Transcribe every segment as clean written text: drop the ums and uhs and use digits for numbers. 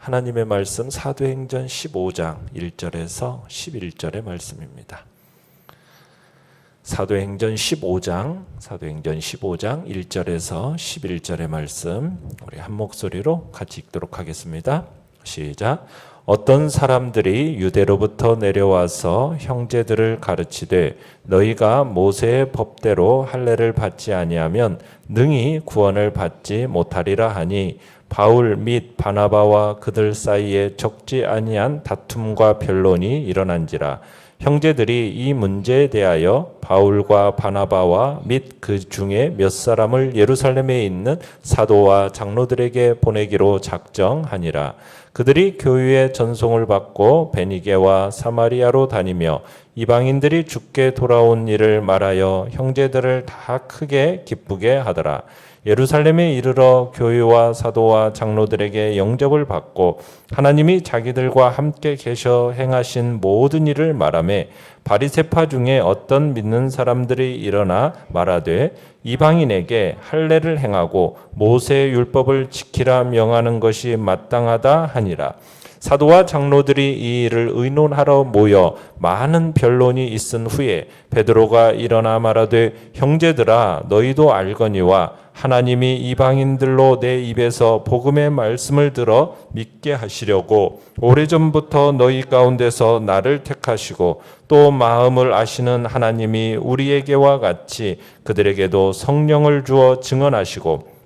하나님의 말씀 사도행전 15장 1절에서 11절의 말씀입니다. 사도행전 15장 1절에서 11절의 말씀 우리 한 목소리로 같이 읽도록 하겠습니다. 시작. 어떤 사람들이 유대로부터 내려와서 형제들을 가르치되 너희가 모세의 법대로 할례를 받지 아니하면 능히 구원을 받지 못하리라 하니 바울 및 바나바와 그들 사이에 적지 아니한 다툼과 변론이 일어난지라. 형제들이 이 문제에 대하여 바울과 바나바와 및 그 중에 몇 사람을 예루살렘에 있는 사도와 장로들에게 보내기로 작정하니라. 그들이 교회의 전송을 받고 베니게와 사마리아로 다니며 이방인들이 주께 돌아온 일을 말하여 형제들을 다 크게 기쁘게 하더라. 예루살렘에 이르러 교회와 사도와 장로들에게 영접을 받고 하나님이 자기들과 함께 계셔 행하신 모든 일을 말하매 바리새파 중에 어떤 믿는 사람들이 일어나 말하되 이방인에게 할례를 행하고 모세의 율법을 지키라 명하는 것이 마땅하다 하니라. 사도와 장로들이 이 일을 의논하러 모여 많은 변론이 있은 후에 베드로가 일어나 말하되 형제들아 너희도 알거니와 하나님이 이방인들로 내 입에서 복음의 말씀을 들어 믿게 하시려고 오래전부터 너희 가운데서 나를 택하시고 또 마음을 아시는 하나님이 우리에게와 같이 그들에게도 성령을 주어 증언하시고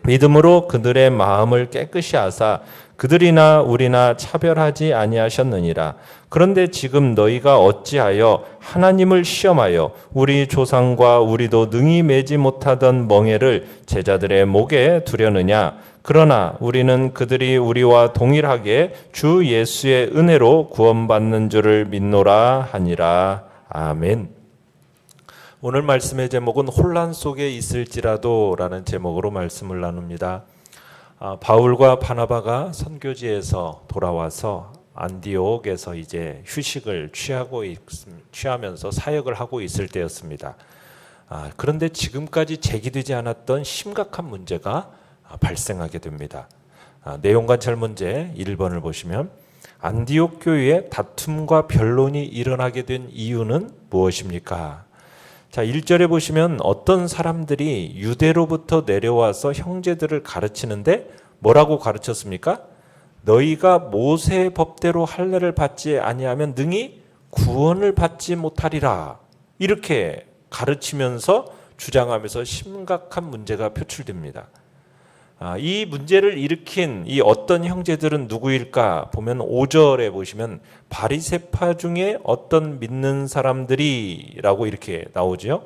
믿음으로 그들의 마음을 깨끗이 하사 그들이나 우리나 차별하지 아니하셨느니라. 그런데 지금 너희가 어찌하여 하나님을 시험하여 우리 조상과 우리도 능히 매지 못하던 멍에를 제자들의 목에 두려느냐. 그러나 우리는 그들이 우리와 동일하게 주 예수의 은혜로 구원받는 줄을 믿노라 하니라. 아멘. 오늘 말씀의 제목은 혼란 속에 있을지라도 라는 제목으로 말씀을 나눕니다. 바울과 바나바가 선교지에서 돌아와서 안디옥에서 이제 휴식을 취하면서 사역을 하고 있을 때였습니다. 그런데 지금까지 제기되지 않았던 심각한 문제가 발생하게 됩니다. 내용 관찰 문제 1번을 보시면 안디옥 교회에 다툼과 변론이 일어나게 된 이유는 무엇입니까? 자, 1절에 보시면 어떤 사람들이 유대로부터 내려와서 형제들을 가르치는데 뭐라고 가르쳤습니까? 너희가 모세의 법대로 할례를 받지 아니하면 능히 구원을 받지 못하리라. 이렇게 가르치면서 주장하면서 심각한 문제가 표출됩니다. 이 문제를 일으킨 이 어떤 형제들은 누구일까 보면 5절에 보시면 바리새파 중에 어떤 믿는 사람들이라고 이렇게 나오죠.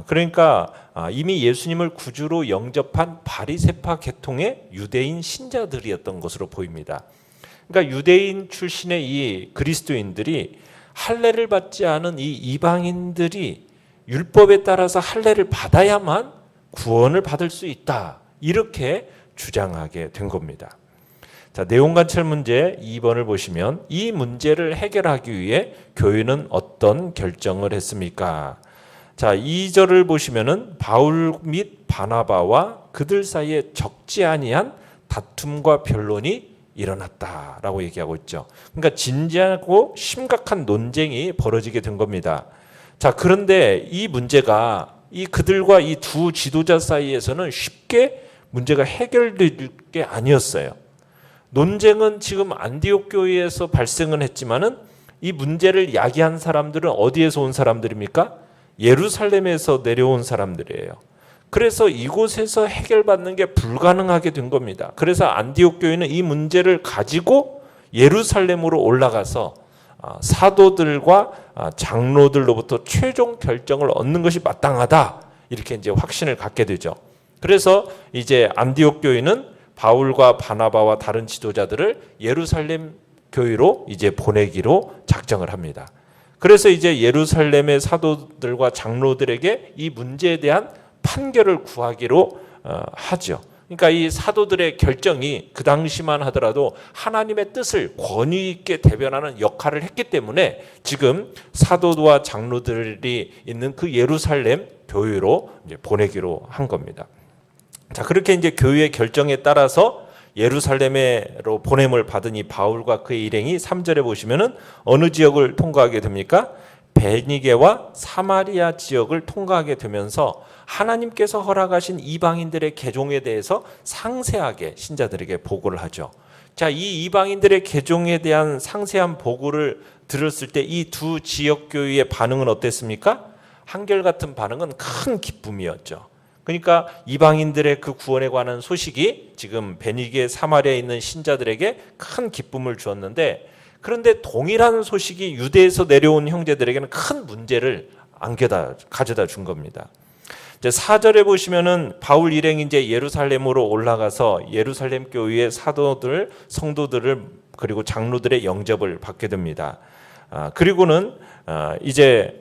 그러니까 이미 예수님을 구주로 영접한 바리새파 계통의 유대인 신자들이었던 것으로 보입니다. 그러니까 유대인 출신의 이 그리스도인들이 할례를 받지 않은 이 이방인들이 율법에 따라서 할례를 받아야만 구원을 받을 수 있다. 이렇게 주장하게 된 겁니다. 자, 내용 관찰 문제 2번을 보시면 이 문제를 해결하기 위해 교회는 어떤 결정을 했습니까? 자, 2절을 보시면은 바울 및 바나바와 그들 사이에 적지 아니한 다툼과 변론이 일어났다라고 얘기하고 있죠. 그러니까 진지하고 심각한 논쟁이 벌어지게 된 겁니다. 자, 그런데 이 문제가 이 그들과 이 두 지도자 사이에서는 쉽게 문제가 해결될 게 아니었어요. 논쟁은 지금 안디옥 교회에서 발생은 했지만은 이 문제를 야기한 사람들은 어디에서 온 사람들입니까? 예루살렘에서 내려온 사람들이에요. 그래서 이곳에서 해결받는 게 불가능하게 된 겁니다. 그래서 안디옥 교회는 이 문제를 가지고 예루살렘으로 올라가서 사도들과 장로들로부터 최종 결정을 얻는 것이 마땅하다. 이렇게 이제 확신을 갖게 되죠. 그래서 이제 안디옥 교회는 바울과 바나바와 다른 지도자들을 예루살렘 교회로 이제 보내기로 작정을 합니다. 그래서 이제 예루살렘의 사도들과 장로들에게 이 문제에 대한 판결을 구하기로 하죠. 그러니까 이 사도들의 결정이 그 당시만 하더라도 하나님의 뜻을 권위 있게 대변하는 역할을 했기 때문에 지금 사도와 장로들이 있는 그 예루살렘 교회로 이제 보내기로 한 겁니다. 자, 그렇게 이제 교회의 결정에 따라서 예루살렘으로 보냄을 받은 이 바울과 그의 일행이 3절에 보시면은 어느 지역을 통과하게 됩니까? 베니게와 사마리아 지역을 통과하게 되면서 하나님께서 허락하신 이방인들의 개종에 대해서 상세하게 신자들에게 보고를 하죠. 자, 이 이방인들의 개종에 대한 상세한 보고를 들었을 때 이 두 지역 교회의 반응은 어땠습니까? 한결같은 반응은 큰 기쁨이었죠. 그러니까 이방인들의 그 구원에 관한 소식이 지금 베니게 사마리아에 있는 신자들에게 큰 기쁨을 주었는데, 그런데 동일한 소식이 유대에서 내려온 형제들에게는 큰 문제를 가져다 준 겁니다. 이제 4절에 보시면은 바울 일행이 이제 예루살렘으로 올라가서 예루살렘 교회의 사도들, 성도들을 그리고 장로들의 영접을 받게 됩니다. 그리고는 이제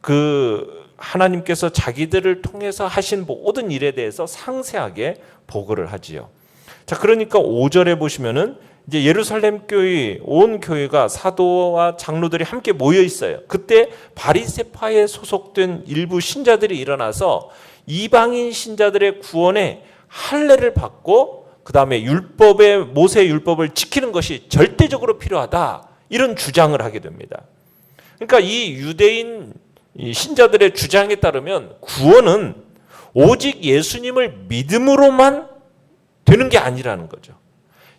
그 하나님께서 자기들을 통해서 하신 모든 일에 대해서 상세하게 보고를 하지요. 자, 그러니까 5절에 보시면은 이제 예루살렘 교회 온 교회가 사도와 장로들이 함께 모여 있어요. 그때 바리새파에 소속된 일부 신자들이 일어나서 이방인 신자들의 구원에 할례를 받고 그다음에 모세 율법을 지키는 것이 절대적으로 필요하다, 이런 주장을 하게 됩니다. 그러니까 이 유대인 신자들의 주장에 따르면 구원은 오직 예수님을 믿음으로만 되는 게 아니라는 거죠.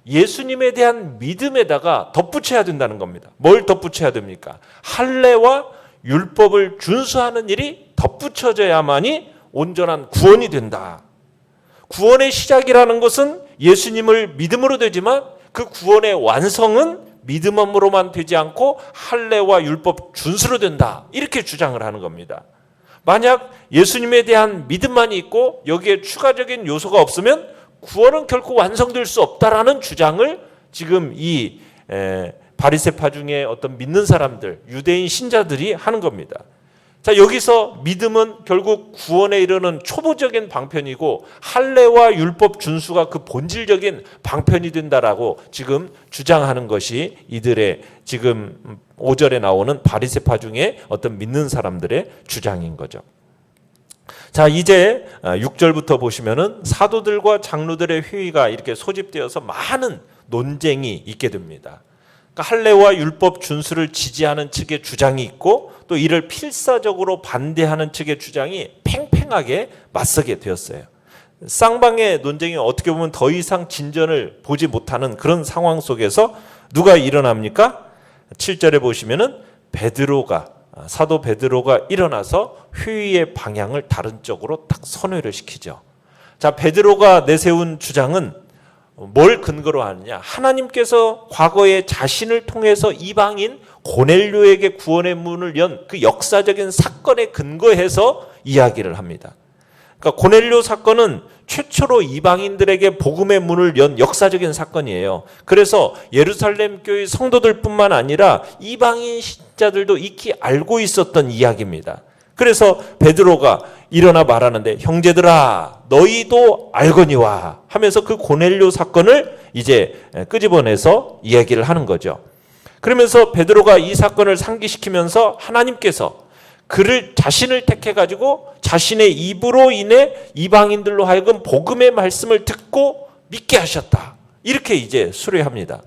예수님에 대한 믿음에다가 덧붙여야 된다는 겁니다. 뭘 덧붙여야 됩니까? 할례와 율법을 준수하는 일이 덧붙여져야만이 온전한 구원이 된다. 구원의 시작이라는 것은 예수님을 믿음으로 되지만 그 구원의 완성은 믿음으로만 되지 않고 할례와 율법 준수로 된다, 이렇게 주장을 하는 겁니다. 만약 예수님에 대한 믿음만이 있고 여기에 추가적인 요소가 없으면 구원은 결코 완성될 수 없다라는 주장을 지금 이 바리새파 중에 어떤 믿는 사람들, 유대인 신자들이 하는 겁니다. 자, 여기서 믿음은 결국 구원에 이르는 초보적인 방편이고 할례와 율법 준수가 그 본질적인 방편이 된다라고 지금 주장하는 것이 이들의 지금 5절에 나오는 바리새파 중에 어떤 믿는 사람들의 주장인 거죠. 자, 이제 6절부터 보시면은 사도들과 장로들의 회의가 이렇게 소집되어서 많은 논쟁이 있게 됩니다. 그러니까 할례와 율법 준수를 지지하는 측의 주장이 있고 또 이를 필사적으로 반대하는 측의 주장이 팽팽하게 맞서게 되었어요. 쌍방의 논쟁이 어떻게 보면 더 이상 진전을 보지 못하는 그런 상황 속에서 누가 일어납니까? 7절에 보시면은 사도 베드로가 일어나서 회의의 방향을 다른 쪽으로 딱 선회를 시키죠. 자, 베드로가 내세운 주장은 뭘 근거로 하느냐? 하나님께서 과거에 자신을 통해서 이방인 고넬료에게 구원의 문을 연 그 역사적인 사건에 근거해서 이야기를 합니다. 그러니까 고넬료 사건은 최초로 이방인들에게 복음의 문을 연 역사적인 사건이에요. 그래서 예루살렘 교회 성도들뿐만 아니라 이방인 신자들도 익히 알고 있었던 이야기입니다. 그래서 베드로가 일어나 말하는데, 형제들아 너희도 알거니와 하면서 그 고넬료 사건을 이제 끄집어내서 이야기를 하는 거죠. 그러면서 베드로가 이 사건을 상기시키면서 하나님께서 그를 자신을 택해 가지고 자신의 입으로 인해 이방인들로 하여금 복음의 말씀을 듣고 믿게 하셨다, 이렇게 이제 수료합니다.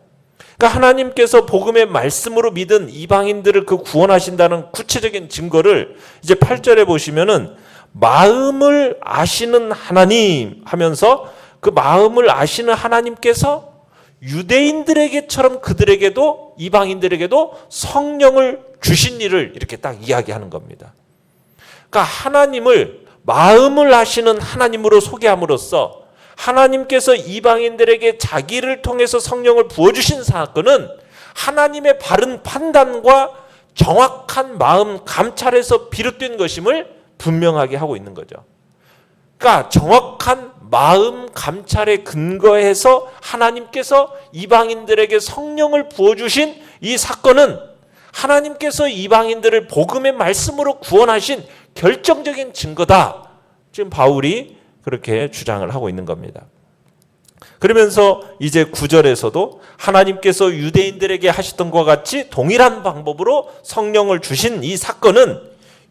그러니까 하나님께서 복음의 말씀으로 믿은 이방인들을 그 구원하신다는 구체적인 증거를 이제 8절에 보시면은 마음을 아시는 하나님 하면서 그 마음을 아시는 하나님께서 유대인들에게처럼 그들에게도 이방인들에게도 성령을 주신 일을 이렇게 딱 이야기하는 겁니다. 그러니까 하나님을 마음을 아시는 하나님으로 소개함으로써 하나님께서 이방인들에게 자기를 통해서 성령을 부어주신 사건은 하나님의 바른 판단과 정확한 마음 감찰에서 비롯된 것임을 분명하게 하고 있는 거죠. 그러니까 정확한 마음 감찰에 근거해서 하나님께서 이방인들에게 성령을 부어주신 이 사건은 하나님께서 이방인들을 복음의 말씀으로 구원하신 결정적인 증거다, 지금 바울이 그렇게 주장을 하고 있는 겁니다. 그러면서 이제 9절에서도 하나님께서 유대인들에게 하셨던 것과 같이 동일한 방법으로 성령을 주신 이 사건은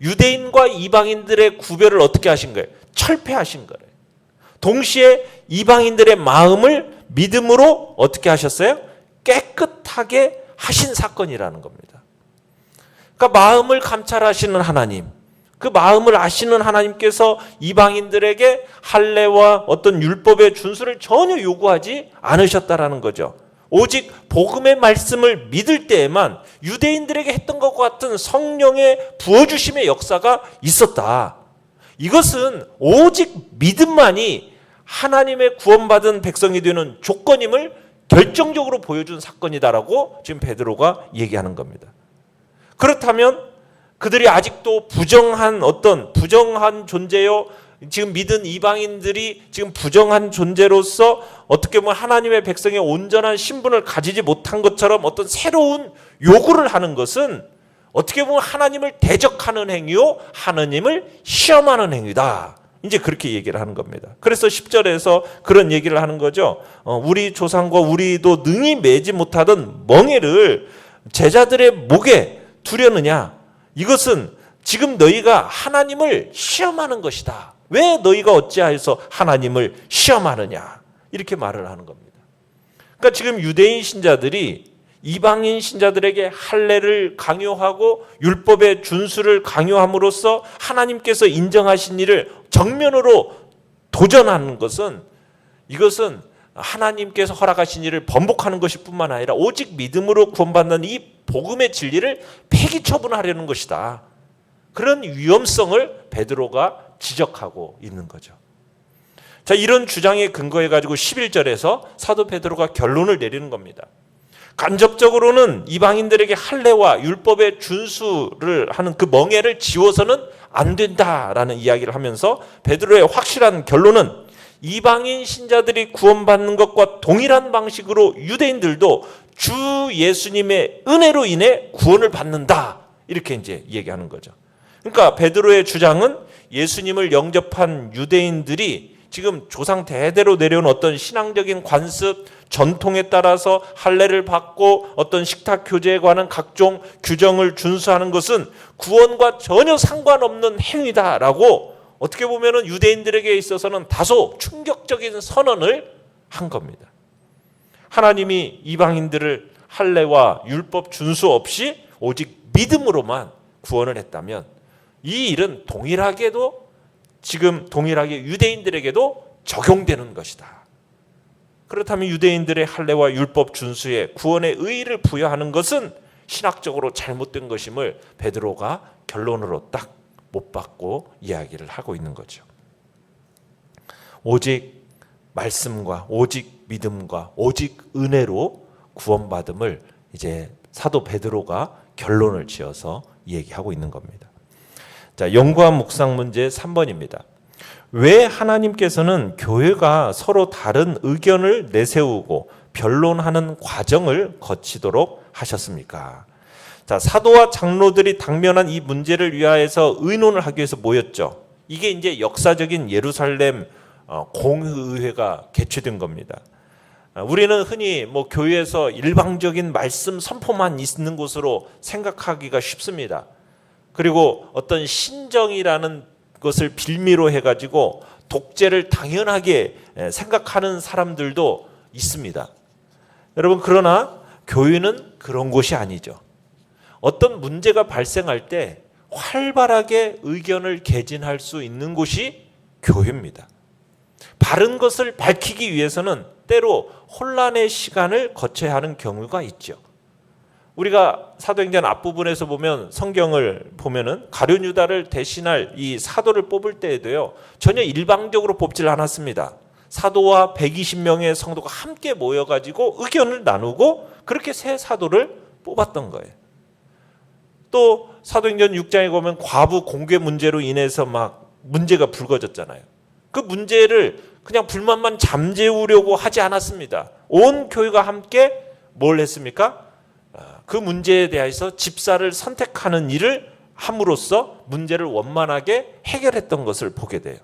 유대인과 이방인들의 구별을 어떻게 하신 거예요? 철폐하신 거예요. 동시에 이방인들의 마음을 믿음으로 어떻게 하셨어요? 깨끗하게 하신 사건이라는 겁니다. 그러니까 마음을 감찰하시는 하나님, 그 마음을 아시는 하나님께서 이방인들에게 할례와 어떤 율법의 준수를 전혀 요구하지 않으셨다라는 거죠. 오직 복음의 말씀을 믿을 때에만 유대인들에게 했던 것과 같은 성령의 부어주심의 역사가 있었다. 이것은 오직 믿음만이 하나님의 구원받은 백성이 되는 조건임을 결정적으로 보여준 사건이다라고 지금 베드로가 얘기하는 겁니다. 그렇다면 그들이 아직도 부정한 존재요, 지금 믿은 이방인들이 지금 부정한 존재로서 어떻게 보면 하나님의 백성의 온전한 신분을 가지지 못한 것처럼 어떤 새로운 요구를 하는 것은 어떻게 보면 하나님을 대적하는 행위요, 하나님을 시험하는 행위다. 이제 그렇게 얘기를 하는 겁니다. 그래서 10절에서 그런 얘기를 하는 거죠. 우리 조상과 우리도 능히 매지 못하던 멍에를 제자들의 목에 두려느냐. 이것은 지금 너희가 하나님을 시험하는 것이다. 왜 너희가 어찌하여서 하나님을 시험하느냐. 이렇게 말을 하는 겁니다. 그러니까 지금 유대인 신자들이 이방인 신자들에게 할례를 강요하고 율법의 준수를 강요함으로써 하나님께서 인정하신 일을 정면으로 도전하는 것은, 이것은 하나님께서 허락하신 일을 번복하는 것일 뿐만 아니라 오직 믿음으로 구원받는 이 복음의 진리를 폐기 처분하려는 것이다. 그런 위험성을 베드로가 지적하고 있는 거죠. 자, 이런 주장에 근거해 가지고 11절에서 사도 베드로가 결론을 내리는 겁니다. 간접적으로는 이방인들에게 할례와 율법의 준수를 하는 그 멍에를 지워서는 안 된다라는 이야기를 하면서 베드로의 확실한 결론은 이방인 신자들이 구원받는 것과 동일한 방식으로 유대인들도 주 예수님의 은혜로 인해 구원을 받는다. 이렇게 이제 얘기하는 거죠. 그러니까 베드로의 주장은 예수님을 영접한 유대인들이 지금 조상 대대로 내려온 어떤 신앙적인 관습, 전통에 따라서 할례를 받고 어떤 식탁 교제에 관한 각종 규정을 준수하는 것은 구원과 전혀 상관없는 행위다라고 어떻게 보면 유대인들에게 있어서는 다소 충격적인 선언을 한 겁니다. 하나님이 이방인들을 할례와 율법 준수 없이 오직 믿음으로만 구원을 했다면 이 일은 동일하게도 지금 동일하게 유대인들에게도 적용되는 것이다. 그렇다면 유대인들의 할례와 율법 준수에 구원의 의의를 부여하는 것은 신학적으로 잘못된 것임을 베드로가 결론으로 딱 못 받고 이야기를 하고 있는 거죠. 오직 말씀과 오직 믿음과 오직 은혜로 구원받음을 이제 사도 베드로가 결론을 지어서 얘기하고 있는 겁니다. 자, 연구한 묵상 문제 3번입니다. 왜 하나님께서는 교회가 서로 다른 의견을 내세우고 변론하는 과정을 거치도록 하셨습니까? 자, 사도와 장로들이 당면한 이 문제를 위하여서 의논을 하기 위해서 모였죠. 이게 이제 역사적인 예루살렘 공의회가 개최된 겁니다. 우리는 흔히 교회에서 일방적인 말씀 선포만 있는 곳으로 생각하기가 쉽습니다. 그리고 어떤 신정이라는 것을 빌미로 해가지고 독재를 당연하게 생각하는 사람들도 있습니다. 여러분, 그러나 교회는 그런 곳이 아니죠. 어떤 문제가 발생할 때 활발하게 의견을 개진할 수 있는 곳이 교회입니다. 바른 것을 밝히기 위해서는 때로 혼란의 시간을 거쳐야 하는 경우가 있죠. 우리가 사도행전 앞부분에서 보면 성경을 보면은 가룟 유다를 대신할 이 사도를 뽑을 때에도요, 전혀 일방적으로 뽑질 않았습니다. 사도와 120명의 성도가 함께 모여가지고 의견을 나누고 그렇게 새 사도를 뽑았던 거예요. 또 사도행전 6장에 보면 과부 공개 문제로 인해서 막 문제가 불거졌잖아요. 그 문제를 그냥 불만만 잠재우려고 하지 않았습니다. 온 교회가 함께 뭘 했습니까? 그 문제에 대해서 집사를 선택하는 일을 함으로써 문제를 원만하게 해결했던 것을 보게 돼요.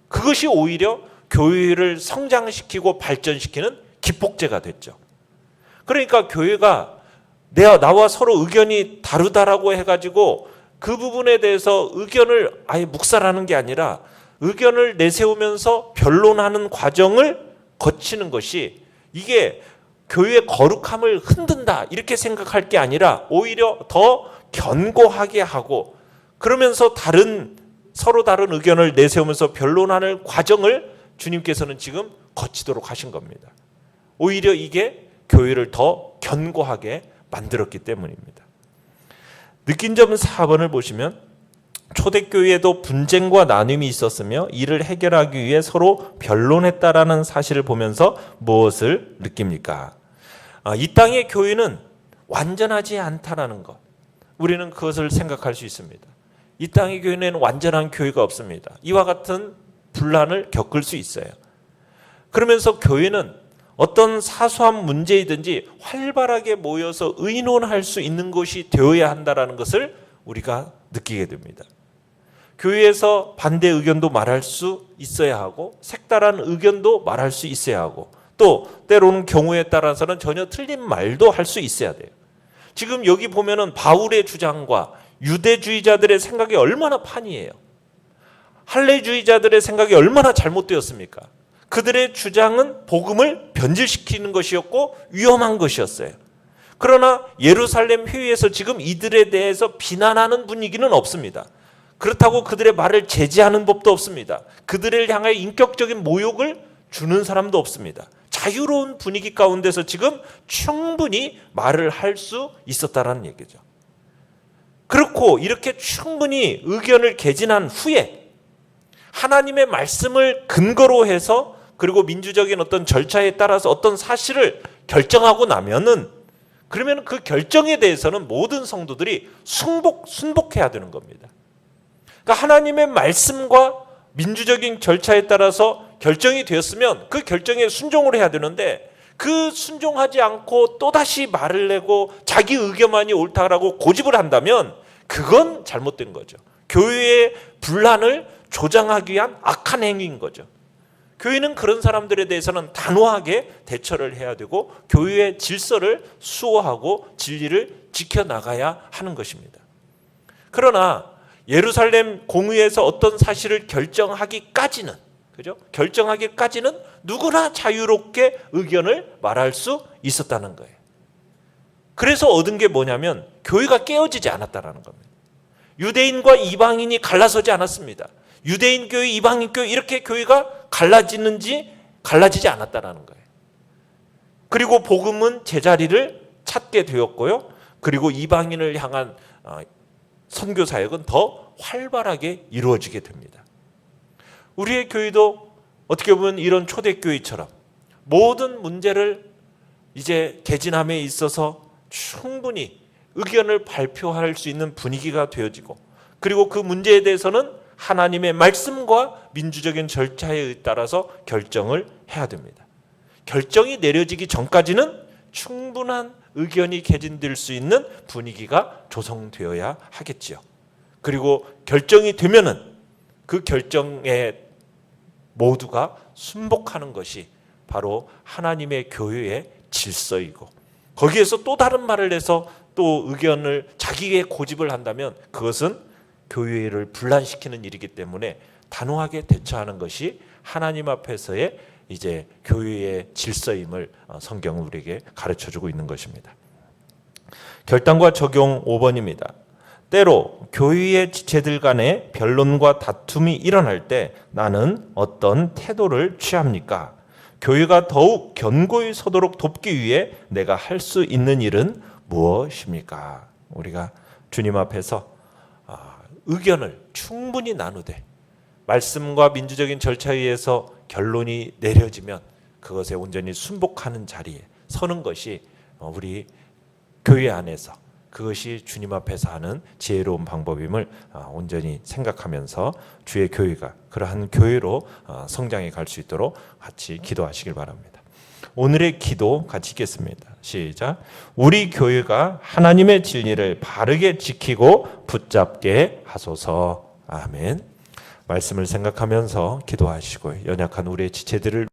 그것이 오히려 교회를 성장시키고 발전시키는 기폭제가 됐죠. 그러니까 교회가 나와 서로 의견이 다르다라고 해가지고 그 부분에 대해서 의견을 아예 묵살하는 게 아니라 의견을 내세우면서 변론하는 과정을 거치는 것이 이게 교회의 거룩함을 흔든다 이렇게 생각할 게 아니라 오히려 더 견고하게 하고, 그러면서 서로 다른 의견을 내세우면서 변론하는 과정을 주님께서는 지금 거치도록 하신 겁니다. 오히려 이게 교회를 더 견고하게 만들었기 때문입니다. 느낀 점 4번을 보시면 초대교회에도 분쟁과 나눔이 있었으며 이를 해결하기 위해 서로 변론했다라는 사실을 보면서 무엇을 느낍니까? 이 땅의 교회는 완전하지 않다라는 것, 우리는 그것을 생각할 수 있습니다. 이 땅의 교회는 완전한 교회가 없습니다. 이와 같은 분란을 겪을 수 있어요. 그러면서 교회는 어떤 사소한 문제이든지 활발하게 모여서 의논할 수 있는 곳이 되어야 한다는 것을 우리가 느끼게 됩니다. 교회에서 반대 의견도 말할 수 있어야 하고 색다른 의견도 말할 수 있어야 하고, 또 때로는 경우에 따라서는 전혀 틀린 말도 할 수 있어야 돼요. 지금 여기 보면은 바울의 주장과 유대주의자들의 생각이 얼마나 판이에요. 할례주의자들의 생각이 얼마나 잘못되었습니까? 그들의 주장은 복음을 변질시키는 것이었고 위험한 것이었어요. 그러나 예루살렘 회의에서 지금 이들에 대해서 비난하는 분위기는 없습니다. 그렇다고 그들의 말을 제지하는 법도 없습니다. 그들을 향해 인격적인 모욕을 주는 사람도 없습니다. 자유로운 분위기 가운데서 지금 충분히 말을 할 수 있었다는 얘기죠. 그렇고 이렇게 충분히 의견을 개진한 후에 하나님의 말씀을 근거로 해서, 그리고 민주적인 어떤 절차에 따라서 어떤 사실을 결정하고 나면은, 그러면 그 결정에 대해서는 모든 성도들이 순복해야 되는 겁니다. 그러니까 하나님의 말씀과 민주적인 절차에 따라서 결정이 되었으면 그 결정에 순종을 해야 되는데, 그 순종하지 않고 또다시 말을 내고 자기 의견만이 옳다라고 고집을 한다면 그건 잘못된 거죠. 교회의 분란을 조장하기 위한 악한 행위인 거죠. 교회는 그런 사람들에 대해서는 단호하게 대처를 해야 되고 교회의 질서를 수호하고 진리를 지켜나가야 하는 것입니다. 그러나 예루살렘 공의에서 어떤 사실을 결정하기까지는 누구나 자유롭게 의견을 말할 수 있었다는 거예요. 그래서 얻은 게 뭐냐면 교회가 깨어지지 않았다는 겁니다. 유대인과 이방인이 갈라서지 않았습니다. 유대인 교회, 이방인 교회 이렇게 교회가 갈라지지 않았다는 거예요. 그리고 복음은 제자리를 찾게 되었고요. 그리고 이방인을 향한 선교 사역은 더 활발하게 이루어지게 됩니다. 우리의 교회도 어떻게 보면 이런 초대교회처럼 모든 문제를 이제 개진함에 있어서 충분히 의견을 발표할 수 있는 분위기가 되어지고, 그리고 그 문제에 대해서는 하나님의 말씀과 민주적인 절차에 따라서 결정을 해야 됩니다. 결정이 내려지기 전까지는 충분한 의견이 개진될 수 있는 분위기가 조성되어야 하겠지요. 그리고 결정이 되면은 그 결정에 모두가 순복하는 것이 바로 하나님의 교회의 질서이고, 거기에서 또 다른 말을 해서 또 의견을 자기의 고집을 한다면 그것은 교회를 분란시키는 일이기 때문에 단호하게 대처하는 것이 하나님 앞에서의 이제 교회의 질서임을 성경은 우리에게 가르쳐주고 있는 것입니다. 결단과 적용 5번입니다. 때로 교회의 지체들 간의 변론과 다툼이 일어날 때 나는 어떤 태도를 취합니까? 교회가 더욱 견고히 서도록 돕기 위해 내가 할 수 있는 일은 무엇입니까? 우리가 주님 앞에서 의견을 충분히 나누되 말씀과 민주적인 절차에 의해서 결론이 내려지면 그것에 온전히 순복하는 자리에 서는 것이 우리 교회 안에서 그것이 주님 앞에서 하는 지혜로운 방법임을 온전히 생각하면서 주의 교회가 그러한 교회로 성장해 갈 수 있도록 같이 기도하시길 바랍니다. 오늘의 기도 같이 읽겠습니다. 시작. 우리 교회가 하나님의 진리를 바르게 지키고 붙잡게 하소서. 아멘. 말씀을 생각하면서 기도하시고 연약한 우리의 지체들을